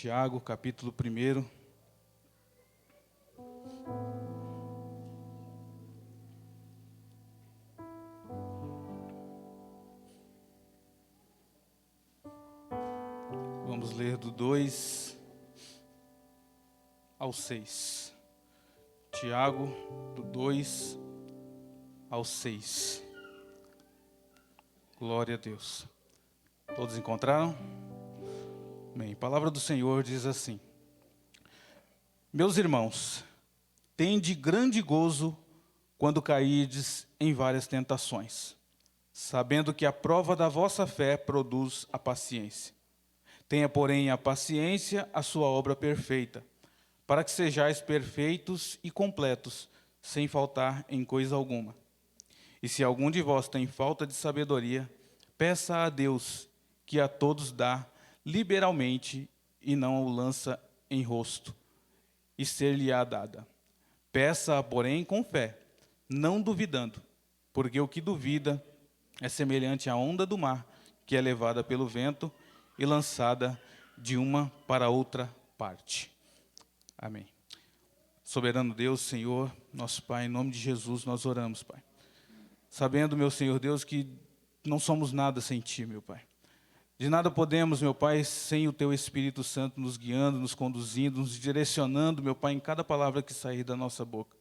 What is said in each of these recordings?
Tiago, capítulo 1. Vamos ler do 2 ao 6. Tiago, do 2 ao 6. Glória a Deus. Todos encontraram? Amém. A palavra do Senhor diz assim: Meus irmãos, tende grande gozo quando cairdes em várias tentações, sabendo que a prova da vossa fé produz a paciência. Tenha, porém, a paciência a sua obra perfeita, para que sejais perfeitos e completos, sem faltar em coisa alguma. E se algum de vós tem falta de sabedoria, peça a Deus, que a todos dá liberalmente e não o lança em rosto, e ser-lhe-á dada. Peça-a, porém, com fé, não duvidando, porque o que duvida é semelhante à onda do mar, que é levada pelo vento e lançada de uma para outra parte. Amém. Soberano Deus, Senhor, nosso Pai, em nome de Jesus nós oramos, Pai. Sabendo, meu Senhor Deus, que não somos nada sem Ti, meu Pai. De nada podemos, meu Pai, sem o Teu Espírito Santo nos guiando, nos conduzindo, nos direcionando, meu Pai, em cada palavra que sair da nossa boca.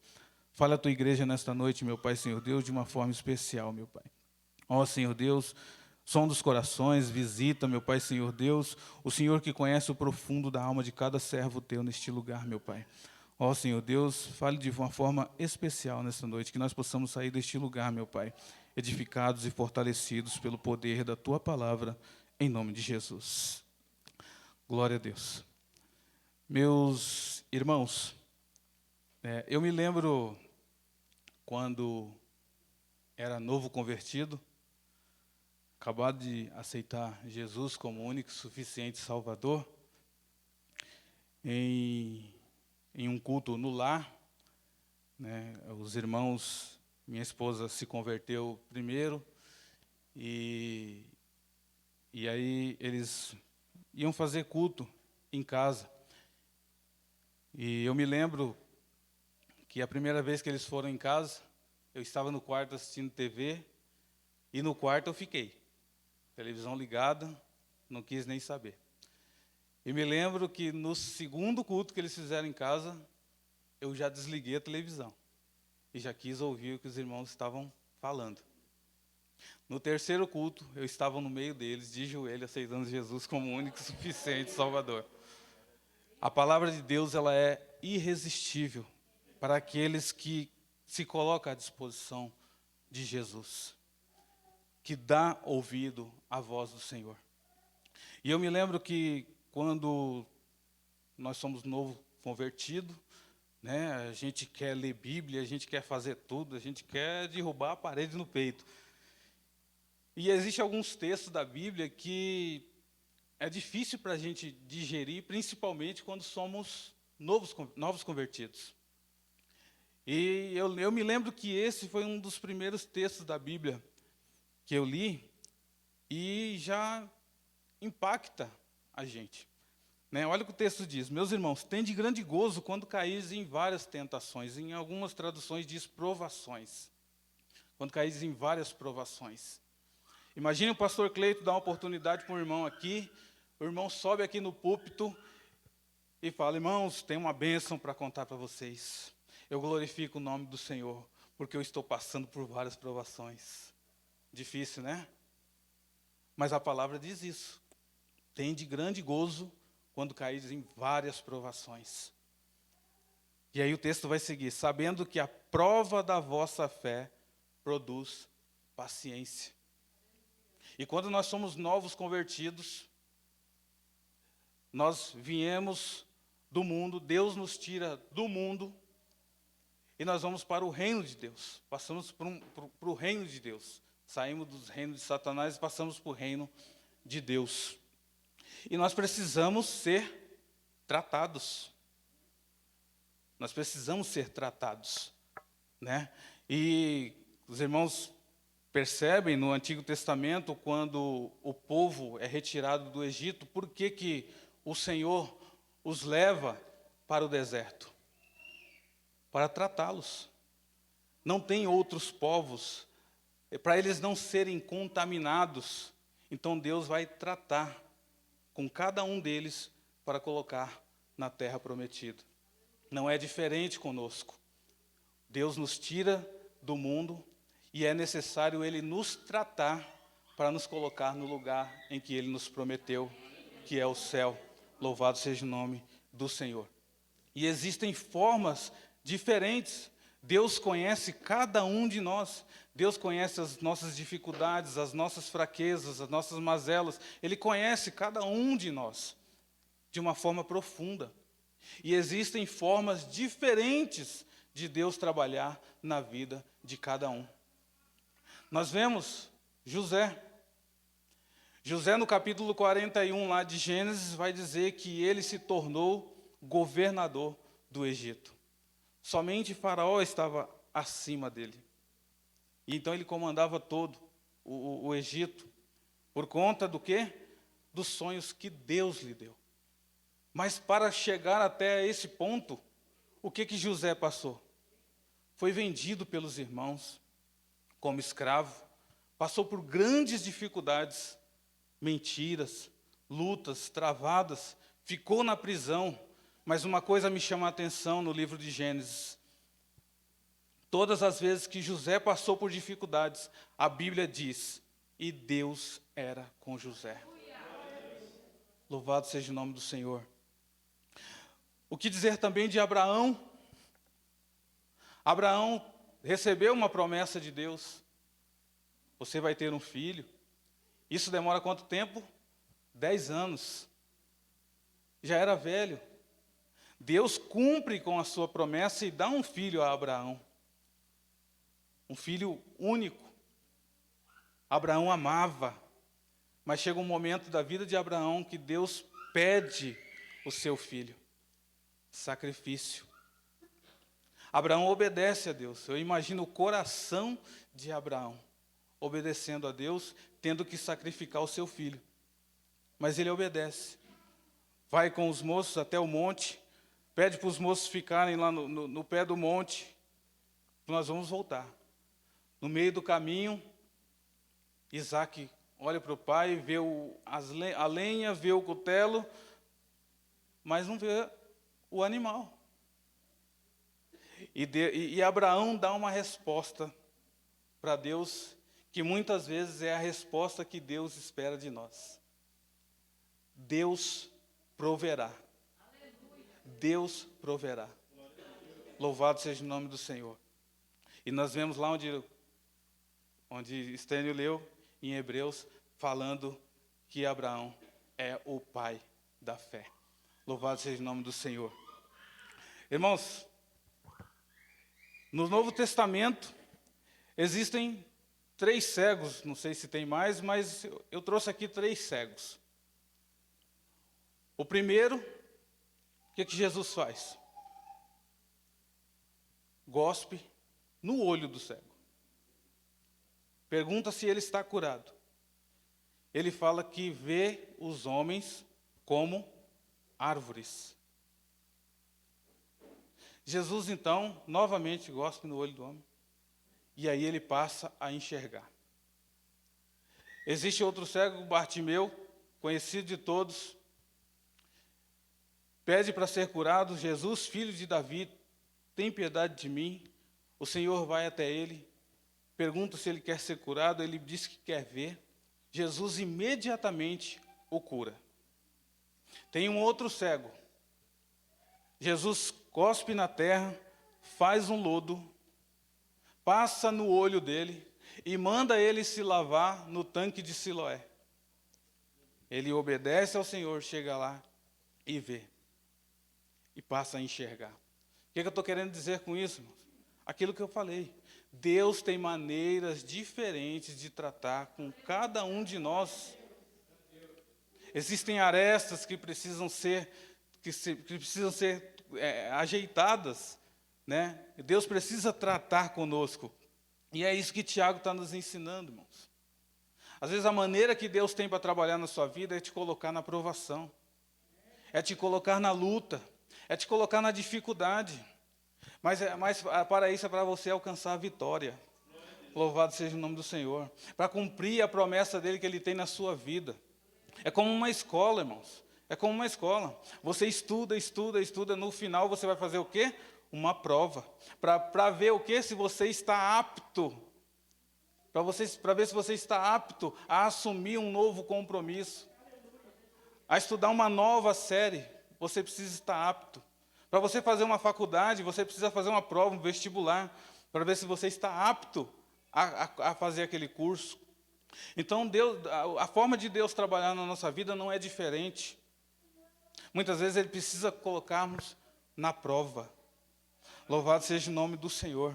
Fala a Tua igreja nesta noite, meu Pai, Senhor Deus, de uma forma especial, meu Pai. Ó, Senhor Deus, som dos corações, visita, meu Pai, Senhor Deus, o Senhor que conhece o profundo da alma de cada servo Teu neste lugar, meu Pai. Ó, Senhor Deus, fale de uma forma especial nesta noite, que nós possamos sair deste lugar, meu Pai, edificados e fortalecidos pelo poder da Tua palavra, em nome de Jesus. Glória a Deus. Meus irmãos, eu me lembro quando era novo convertido, acabado de aceitar Jesus como único e suficiente Salvador, em um culto no lar, né, os irmãos, minha esposa se converteu primeiro, e aí eles iam fazer culto em casa. E eu me lembro que a primeira vez que eles foram em casa, eu estava no quarto assistindo TV, e no quarto eu fiquei. Televisão ligada, não quis nem saber. E me lembro que no segundo culto que eles fizeram em casa, eu já desliguei a televisão. E já quis ouvir o que os irmãos estavam falando. No terceiro culto, eu estava no meio deles, de joelho, aceitando Jesus como único e suficiente Salvador. A palavra de Deus, ela é irresistível para aqueles que se colocam à disposição de Jesus, que dá ouvido à voz do Senhor. E eu me lembro que quando nós somos novo convertido, né, a gente quer ler Bíblia, a gente quer fazer tudo, a gente quer derrubar a parede no peito. E existem alguns textos da Bíblia que é difícil para a gente digerir, principalmente quando somos novos convertidos. E eu me lembro que esse foi um dos primeiros textos da Bíblia que eu li e já impacta a gente. Né? Olha o que o texto diz: Meus irmãos, tende grande gozo quando caís em várias tentações. Em algumas traduções diz provações. Quando caís em várias provações. Imagine o pastor Cleito dar uma oportunidade para um irmão aqui, o irmão sobe aqui no púlpito e fala: irmãos, tem uma bênção para contar para vocês. Eu glorifico o nome do Senhor, porque eu estou passando por várias provações. Difícil, né? Mas a palavra diz isso. Tende grande gozo quando caís em várias provações. E aí o texto vai seguir: sabendo que a prova da vossa fé produz paciência. E quando nós somos novos convertidos, nós viemos do mundo, Deus nos tira do mundo, e nós vamos para o reino de Deus. Passamos para o reino de Deus. Saímos dos reinos de Satanás e passamos para o reino de Deus. E nós precisamos ser tratados. Nós precisamos ser tratados, né? E os irmãos percebem no Antigo Testamento, quando o povo é retirado do Egito, por que o Senhor os leva para o deserto, para tratá-los. Não tem outros povos, para eles não serem contaminados. Então Deus vai tratar com cada um deles para colocar na terra prometida. Não é diferente conosco. Deus nos tira do mundo e é necessário Ele nos tratar para nos colocar no lugar em que Ele nos prometeu, que é o céu. Louvado seja o nome do Senhor. E existem formas diferentes. Deus conhece cada um de nós. Deus conhece as nossas dificuldades, as nossas fraquezas, as nossas mazelas. Ele conhece cada um de nós de uma forma profunda. E existem formas diferentes de Deus trabalhar na vida de cada um. Nós vemos José. José, no capítulo 41 lá de Gênesis, vai dizer que ele se tornou governador do Egito. Somente Faraó estava acima dele. E então ele comandava todo o Egito. Por conta do quê? Dos sonhos que Deus lhe deu. Mas para chegar até esse ponto, o que José passou? Foi vendido pelos irmãos como escravo. Passou por grandes dificuldades, mentiras, lutas travadas. Ficou na prisão. Mas uma coisa me chama a atenção no livro de Gênesis. Todas as vezes que José passou por dificuldades, a Bíblia diz, e Deus era com José. Louvado seja o nome do Senhor. O que dizer também de Abraão? Abraão recebeu uma promessa de Deus. Você vai ter um filho. Isso demora quanto tempo? 10 anos. Já era velho. Deus cumpre com a sua promessa e dá um filho a Abraão. Um filho único. Abraão amava. Mas chega um momento da vida de Abraão que Deus pede o seu filho. Sacrifício. Abraão obedece a Deus. Eu imagino o coração de Abraão obedecendo a Deus, tendo que sacrificar o seu filho. Mas ele obedece. Vai com os moços até o monte, pede para os moços ficarem lá no pé do monte. Nós vamos voltar. No meio do caminho, Isaac olha para o pai, vê a lenha, vê o cutelo, mas não vê o animal. E Abraão dá uma resposta para Deus, que muitas vezes é a resposta que Deus espera de nós. Deus proverá. Deus proverá. Louvado seja o nome do Senhor. E nós vemos lá onde Estênio leu, em Hebreus, falando que Abraão é o pai da fé. Louvado seja o nome do Senhor. Irmãos, no Novo Testamento, existem 3 cegos, não sei se tem mais, mas eu trouxe aqui 3 cegos. O primeiro, o que Jesus faz? Gospe no olho do cego. Pergunta se ele está curado. Ele fala que vê os homens como árvores. Jesus, então, novamente gospe no olho do homem. E aí ele passa a enxergar. Existe outro cego, Bartimeu, conhecido de todos. Pede para ser curado. Jesus, filho de Davi, tem piedade de mim. O Senhor vai até ele. Pergunta se ele quer ser curado. Ele diz que quer ver. Jesus imediatamente o cura. Tem um outro cego. Jesus cospe na terra, faz um lodo, passa no olho dele e manda ele se lavar no tanque de Siloé. Ele obedece ao Senhor, chega lá e vê. E passa a enxergar. O que eu estou querendo dizer com isso, irmãos? Aquilo que eu falei. Deus tem maneiras diferentes de tratar com cada um de nós. Existem arestas que precisam ser ajeitadas, né? Deus precisa tratar conosco. E é isso que Tiago está nos ensinando, irmãos. Às vezes a maneira que Deus tem para trabalhar na sua vida é te colocar na provação. é te colocar na luta, é te colocar na dificuldade. Mas para isso é para você alcançar a vitória. Louvado seja o nome do Senhor. Para cumprir a promessa dele que ele tem na sua vida. É como uma escola, irmãos. É como uma escola. Você estuda, estuda, estuda. No final você vai fazer o quê? Uma prova. Para ver o quê? Se você está apto. Para ver se você está apto a assumir um novo compromisso. A estudar uma nova série. Você precisa estar apto. Para você fazer uma faculdade, você precisa fazer uma prova, um vestibular. Para ver se você está apto a fazer aquele curso. Então, a forma de Deus trabalhar na nossa vida não é diferente. Muitas vezes Ele precisa colocarmos na prova. Louvado seja o nome do Senhor.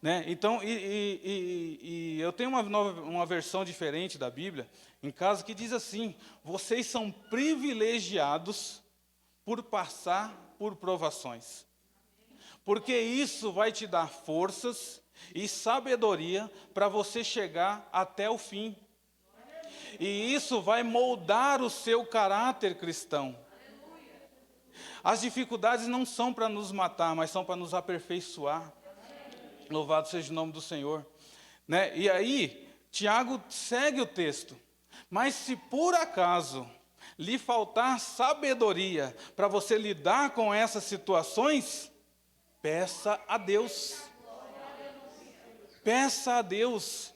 Né? Então, eu tenho uma versão diferente da Bíblia, em casa, que diz assim: vocês são privilegiados por passar por provações. Porque isso vai te dar forças e sabedoria para você chegar até o fim. E isso vai moldar o seu caráter cristão. As dificuldades não são para nos matar, mas são para nos aperfeiçoar. Louvado seja o nome do Senhor. Né? E aí, Tiago segue o texto. Mas se por acaso lhe faltar sabedoria para você lidar com essas situações, peça a Deus. Peça a Deus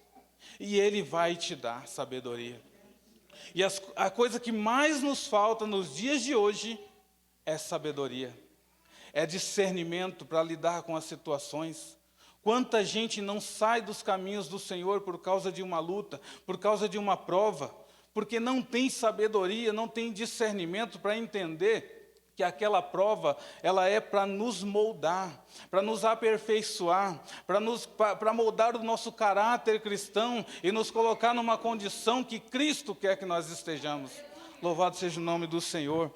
e Ele vai te dar sabedoria. E a coisa que mais nos falta nos dias de hoje é sabedoria. É discernimento para lidar com as situações. Quanta gente não sai dos caminhos do Senhor por causa de uma luta, por causa de uma prova, porque não tem sabedoria, não tem discernimento para entender que aquela prova, ela é para nos moldar, para nos aperfeiçoar, para moldar o nosso caráter cristão e nos colocar numa condição que Cristo quer que nós estejamos. Louvado seja o nome do Senhor.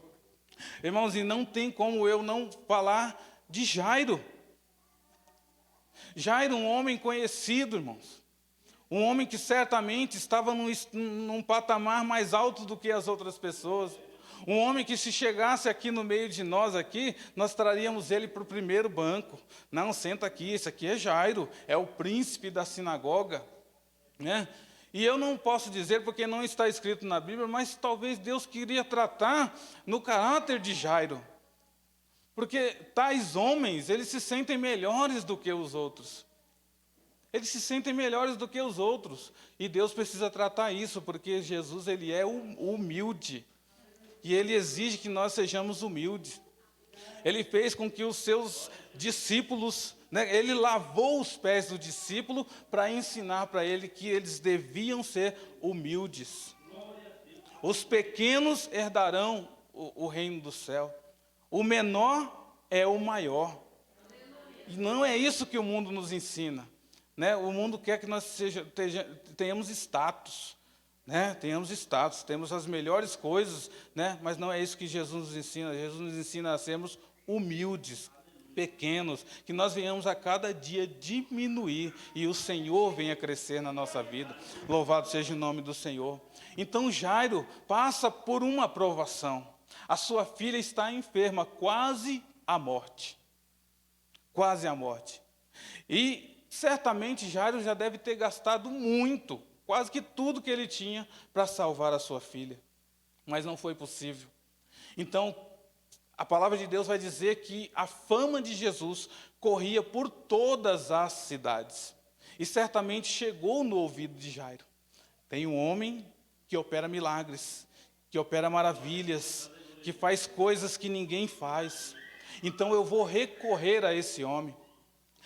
Irmãos, e não tem como eu não falar de Jairo. Jairo, um homem conhecido, irmãos. Um homem que certamente estava num patamar mais alto do que as outras pessoas. Um homem que, se chegasse aqui no meio de nós aqui, nós traríamos ele para o primeiro banco. Não, senta aqui, esse aqui é Jairo, é o príncipe da sinagoga. Né? E eu não posso dizer porque não está escrito na Bíblia, mas talvez Deus queria tratar no caráter de Jairo. Porque tais homens, eles se sentem melhores do que os outros. Eles se sentem melhores do que os outros. E Deus precisa tratar isso, porque Jesus, ele é humilde. E ele exige que nós sejamos humildes. Ele fez com que os seus discípulos, né, ele lavou os pés do discípulo para ensinar para ele que eles deviam ser humildes. Os pequenos herdarão o reino do céu. O menor é o maior. E não é isso que o mundo nos ensina. Né? O mundo quer que nós tenhamos status. Né? Tenhamos status, temos as melhores coisas, né? Mas não é isso que Jesus nos ensina. Jesus nos ensina a sermos humildes, pequenos, que nós venhamos a cada dia diminuir e o Senhor venha crescer na nossa vida. Louvado seja o nome do Senhor. Então Jairo passa por uma provação. A sua filha está enferma, quase à morte. Quase à morte. E certamente Jairo já deve ter gastado muito, quase que tudo que ele tinha para salvar a sua filha. Mas não foi possível. Então, a palavra de Deus vai dizer que a fama de Jesus corria por todas as cidades. E certamente chegou no ouvido de Jairo. Tem um homem que opera milagres, que opera maravilhas, que faz coisas que ninguém faz. Então eu vou recorrer a esse homem.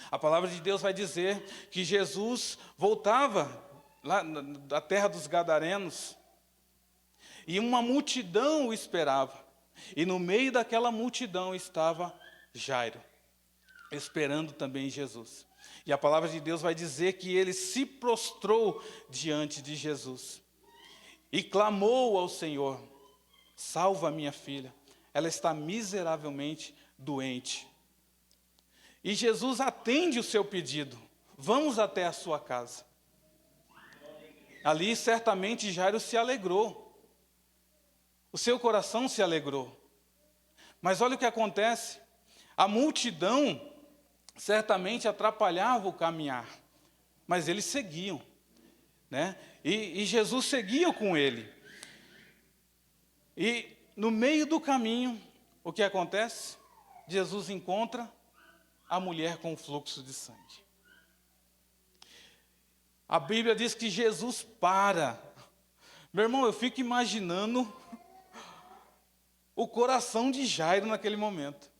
A palavra de Deus vai dizer que Jesus voltava lá da terra dos Gadarenos, e uma multidão o esperava. E no meio daquela multidão estava Jairo, esperando também Jesus. E a palavra de Deus vai dizer que ele se prostrou diante de Jesus e clamou ao Senhor: salva minha filha, ela está miseravelmente doente. E Jesus atende o seu pedido: vamos até a sua casa. Ali certamente Jairo se alegrou. O seu coração se alegrou. Mas olha o que acontece. A multidão certamente atrapalhava o caminhar, mas eles seguiam, né? E Jesus seguia com ele. E no meio do caminho, o que acontece? Jesus encontra a mulher com fluxo de sangue. A Bíblia diz que Jesus para. Meu irmão, eu fico imaginando o coração de Jairo naquele momento.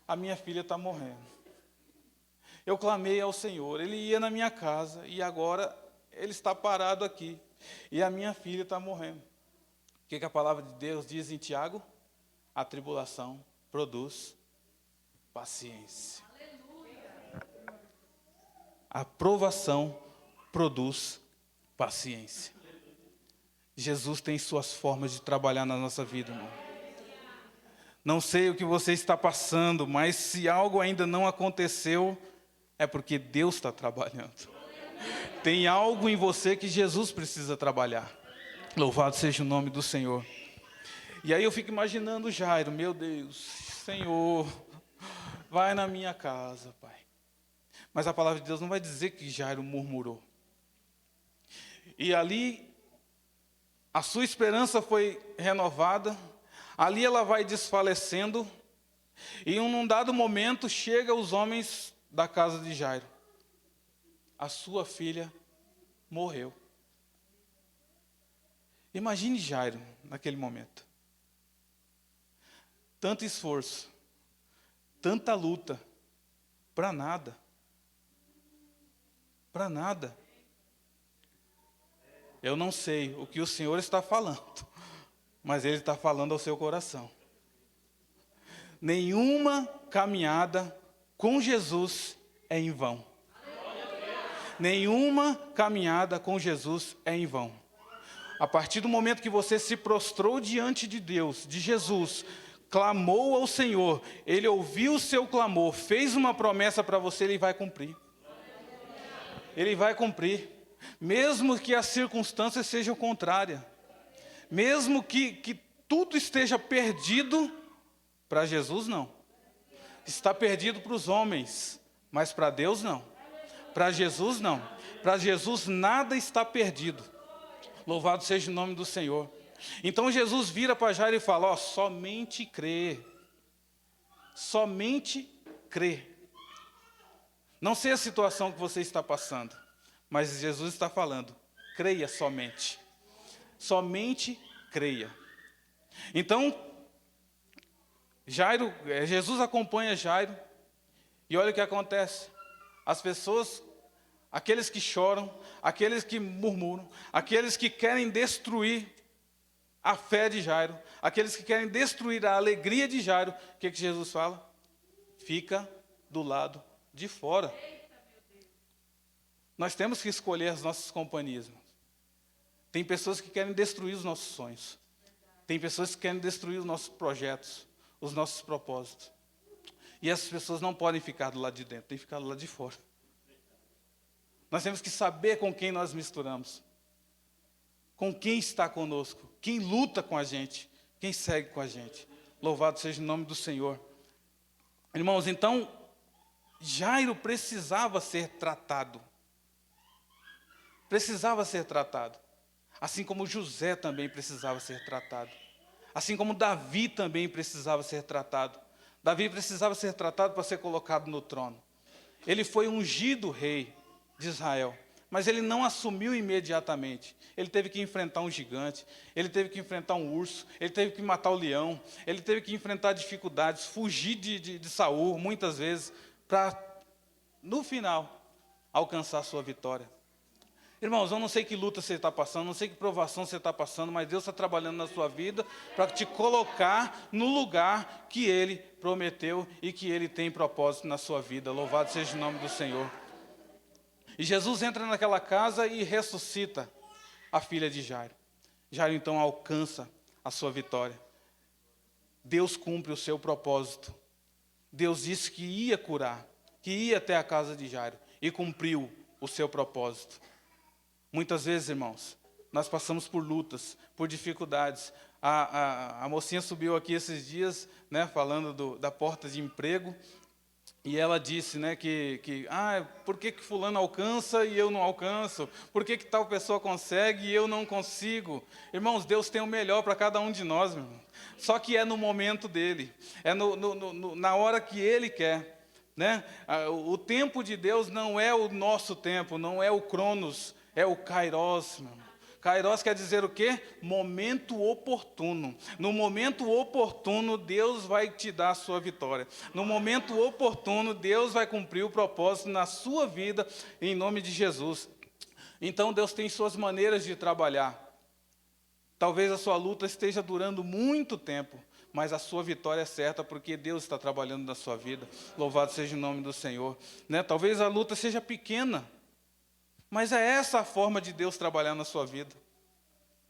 A minha filha está morrendo. Eu clamei ao Senhor, Ele ia na minha casa e agora Ele está parado aqui. E a minha filha está morrendo. O que a palavra de Deus diz em Tiago? A tribulação produz paciência. A provação produz paciência. Jesus tem suas formas de trabalhar na nossa vida, irmão. Não sei o que você está passando, mas se algo ainda não aconteceu, é porque Deus está trabalhando. Tem algo em você que Jesus precisa trabalhar. Louvado seja o nome do Senhor. E aí eu fico imaginando Jairo, meu Deus, Senhor, vai na minha casa, Pai. Mas a palavra de Deus não vai dizer que Jairo murmurou. E ali, a sua esperança foi renovada, ali ela vai desfalecendo, e em um dado momento chegam os homens da casa de Jairo. A sua filha morreu. Imagine Jairo naquele momento. Tanto esforço, tanta luta, para nada. Para nada. Eu não sei o que o Senhor está falando, mas Ele está falando ao seu coração. Nenhuma caminhada com Jesus é em vão. Nenhuma caminhada com Jesus é em vão. A partir do momento que você se prostrou diante de Deus, de Jesus, clamou ao Senhor, Ele ouviu o seu clamor, fez uma promessa para você, Ele vai cumprir. Ele vai cumprir. Mesmo que as circunstâncias sejam contrárias. Mesmo que tudo esteja perdido, para Jesus não. Está perdido para os homens, mas para Deus não. Para Jesus não. Para Jesus nada está perdido. Louvado seja o nome do Senhor. Então Jesus vira para Jairo e fala, somente crê. Somente crê. Não sei a situação que você está passando, mas Jesus está falando, creia somente. Somente creia. Então, Jesus acompanha Jairo, e olha o que acontece. As pessoas, aqueles que choram, aqueles que murmuram, aqueles que querem destruir a fé de Jairo, aqueles que querem destruir a alegria de Jairo, o que Jesus fala? Fica do lado de fora. Nós temos que escolher as nossas companhias. Tem pessoas que querem destruir os nossos sonhos. Tem pessoas que querem destruir os nossos projetos, os nossos propósitos. E essas pessoas não podem ficar do lado de dentro, tem que ficar do lado de fora. Nós temos que saber com quem nós misturamos. Com quem está conosco, quem luta com a gente, quem segue com a gente. Louvado seja o nome do Senhor. Irmãos, então, Jairo precisava ser tratado. Precisava ser tratado. Assim como José também precisava ser tratado. Assim como Davi também precisava ser tratado. Davi precisava ser tratado para ser colocado no trono. Ele foi ungido rei de Israel, mas ele não assumiu imediatamente. Ele teve que enfrentar um gigante, ele teve que enfrentar um urso, ele teve que matar o leão, ele teve que enfrentar dificuldades, fugir de Saul muitas vezes, para, no final, alcançar a sua vitória. Irmãos, eu não sei que luta você está passando, não sei que provação você está passando, mas Deus está trabalhando na sua vida para te colocar no lugar que Ele prometeu e que Ele tem propósito na sua vida. Louvado seja o nome do Senhor. E Jesus entra naquela casa e ressuscita a filha de Jairo. Jairo então alcança a sua vitória. Deus cumpre o seu propósito. Deus disse que ia curar, que ia até a casa de Jairo e cumpriu o seu propósito. Muitas vezes, irmãos, nós passamos por lutas, por dificuldades. A mocinha subiu aqui esses dias, né, falando da porta de emprego, e ela disse, né, por que fulano alcança e eu não alcanço? Por que tal pessoa consegue e eu não consigo? Irmãos, Deus tem o melhor para cada um de nós, meu irmão. Só que é no momento dele, é na hora que ele quer, né? O tempo de Deus não é o nosso tempo, não é o Cronos, é o Kairos, meu irmão. Kairos quer dizer o quê? Momento oportuno. No momento oportuno, Deus vai te dar a sua vitória. No momento oportuno, Deus vai cumprir o propósito na sua vida, em nome de Jesus. Então, Deus tem suas maneiras de trabalhar. Talvez a sua luta esteja durando muito tempo, mas a sua vitória é certa, porque Deus está trabalhando na sua vida. Louvado seja o nome do Senhor. Né? Talvez a luta seja pequena, mas é essa a forma de Deus trabalhar na sua vida.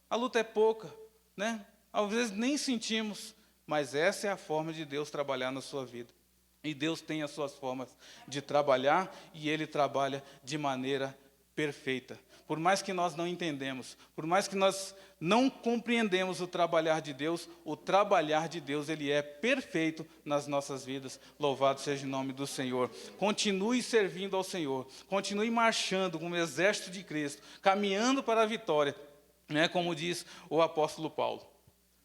A luta é pouca, né? Às vezes nem sentimos, mas essa é a forma de Deus trabalhar na sua vida. E Deus tem as suas formas de trabalhar, e Ele trabalha de maneira perfeita. Por mais que nós não entendemos, por mais que nós não compreendemos o trabalhar de Deus, Ele é perfeito nas nossas vidas. Louvado seja o nome do Senhor. Continue servindo ao Senhor, continue marchando como exército de Cristo, caminhando para a vitória, né, como diz o apóstolo Paulo.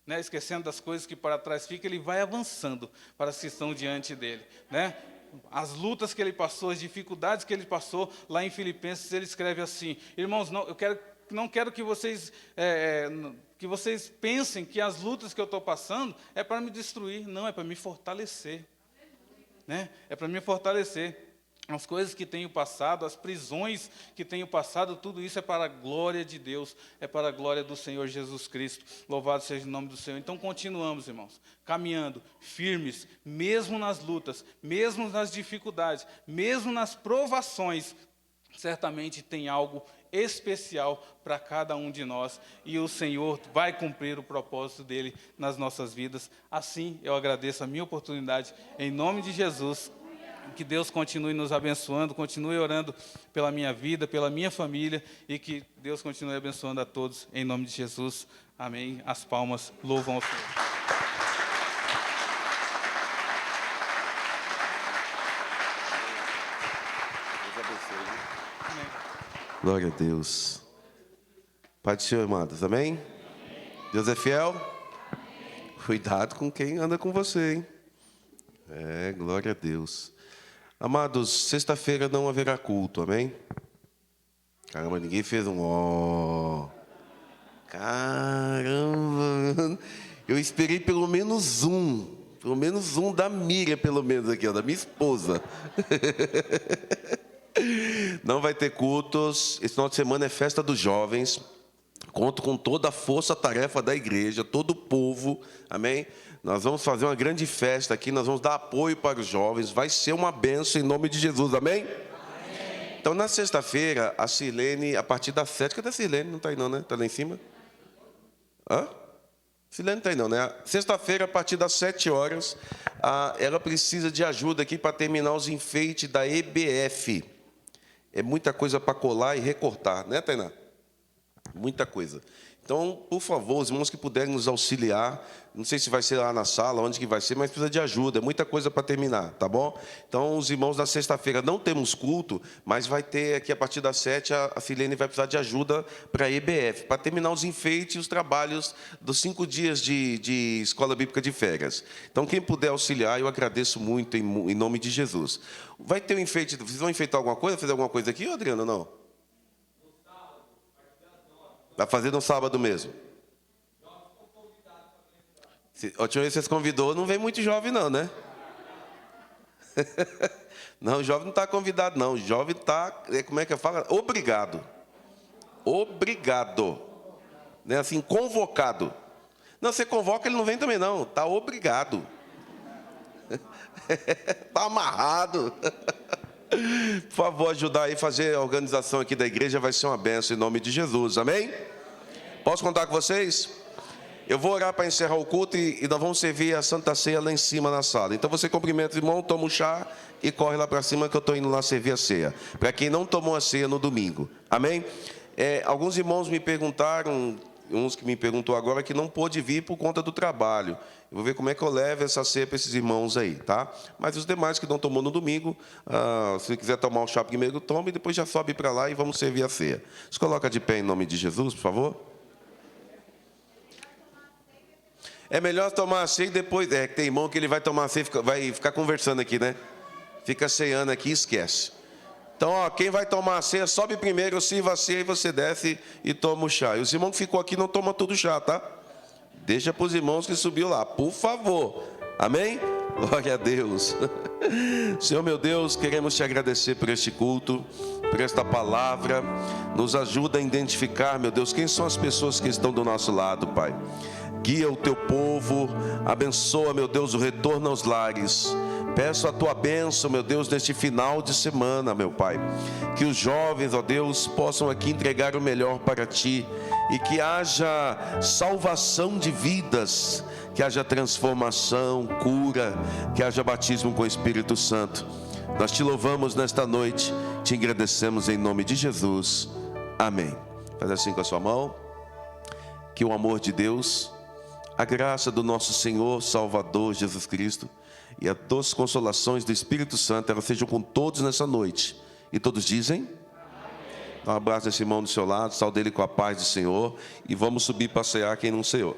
Né, esquecendo das coisas que para trás ficam, ele vai avançando para as que estão diante dele. Né? As lutas que ele passou, as dificuldades que ele passou, lá em Filipenses ele escreve assim: irmãos, não quero que vocês pensem que as lutas que eu estou passando é para me destruir. Não, é para me fortalecer. Né? É para me fortalecer. As coisas que tenho passado, as prisões que tenho passado, tudo isso é para a glória de Deus, é para a glória do Senhor Jesus Cristo. Louvado seja o nome do Senhor. Então continuamos, irmãos, caminhando, firmes, mesmo nas lutas, mesmo nas dificuldades, mesmo nas provações. Certamente tem algo especial para cada um de nós, e o Senhor vai cumprir o propósito dele nas nossas vidas. Assim, eu agradeço a minha oportunidade, em nome de Jesus. Que Deus continue nos abençoando, continue orando pela minha vida, pela minha família, e que Deus continue abençoando a todos, em nome de Jesus. Amém. As palmas louvam ao Senhor. Deus abençoe. Glória a Deus. Pai do Senhor, amados, amém? Deus é fiel? Amém. Cuidado com quem anda com você, hein? Glória a Deus. Amados, sexta-feira não haverá culto, amém? Caramba, ninguém fez um ó. Caramba, eu esperei pelo menos um da Miriam, pelo menos aqui, ó, da minha esposa. Não vai ter cultos, esse final de semana é festa dos jovens. Conto com toda a força-tarefa da igreja, todo o povo, amém? Nós vamos fazer uma grande festa aqui, nós vamos dar apoio para os jovens, vai ser uma bênção em nome de Jesus, amém? Amém. Então, na sexta-feira, a Silene, a partir das 7, cadê a Silene? Não está aí não, né? Está lá em cima? Hã? Silene não está aí não, né? Sexta-feira, a partir das 7 horas, ela precisa de ajuda aqui para terminar os enfeites da EBF. É muita coisa para colar e recortar, né, Tainá? Muita coisa. Então, por favor, os irmãos que puderem nos auxiliar, não sei se vai ser lá na sala, onde que vai ser, mas precisa de ajuda, é muita coisa para terminar, tá bom? Então, os irmãos, na sexta-feira não temos culto, mas vai ter aqui a partir das 7, a Filene vai precisar de ajuda para a EBF, para terminar os enfeites e os trabalhos dos 5 dias de Escola Bíblica de Férias. Então, quem puder auxiliar, eu agradeço muito em nome de Jesus. Vai ter um enfeite, vocês vão enfeitar alguma coisa, fazer alguma coisa aqui, Adriano, não? Vai fazer no sábado mesmo. A última vez que vocês convidou, não vem muito jovem não, né? Não, o jovem não está convidado não. O jovem está, como é que fala? Obrigado. Obrigado. Né? Assim, convocado. Não, você convoca, ele não vem também não. Está obrigado. Está amarrado. Por favor, ajudar aí a fazer a organização aqui da igreja, vai ser uma bênção em nome de Jesus, amém? Posso contar com vocês? Eu vou orar para encerrar o culto e nós vamos servir a Santa Ceia lá em cima na sala. Então você cumprimenta o irmão, toma um chá e corre lá para cima que eu estou indo lá servir a ceia. Para quem não tomou a ceia no domingo, amém? Alguns irmãos me perguntaram, uns que me perguntou agora que não pôde vir por conta do trabalho. Eu vou ver como é que eu levo essa ceia para esses irmãos aí, tá? Mas os demais que não tomou no domingo, se quiser tomar o chá primeiro, tome e depois já sobe para lá e vamos servir a ceia. Se coloca de pé em nome de Jesus, por favor. É melhor tomar a ceia e depois... que tem irmão que ele vai tomar a ceia e vai ficar conversando aqui, né? Fica ceando aqui e esquece. Então, quem vai tomar a ceia, sobe primeiro, sirva a ceia e você desce e toma o chá. E os irmãos que ficou aqui não tomam todo o chá, tá? Deixa para os irmãos que subiu lá, por favor. Amém? Glória a Deus. Senhor meu Deus, queremos te agradecer por este culto, por esta palavra. Nos ajuda a identificar, meu Deus, quem são as pessoas que estão do nosso lado, Pai. Guia o teu povo, abençoa, meu Deus, o retorno aos lares. Peço a tua bênção, meu Deus, neste final de semana, meu Pai. Que os jovens, ó Deus, possam aqui entregar o melhor para ti. E que haja salvação de vidas, que haja transformação, cura, que haja batismo com o Espírito Santo. Nós te louvamos nesta noite, te agradecemos em nome de Jesus. Amém. Faz assim com a sua mão. Que o amor de Deus, a graça do nosso Senhor Salvador Jesus Cristo e as doces consolações do Espírito Santo, elas sejam com todos nessa noite. E todos dizem? Dá um abraço nesse irmão do seu lado, saúde ele com a paz do Senhor. E vamos subir para cear quem não ceou.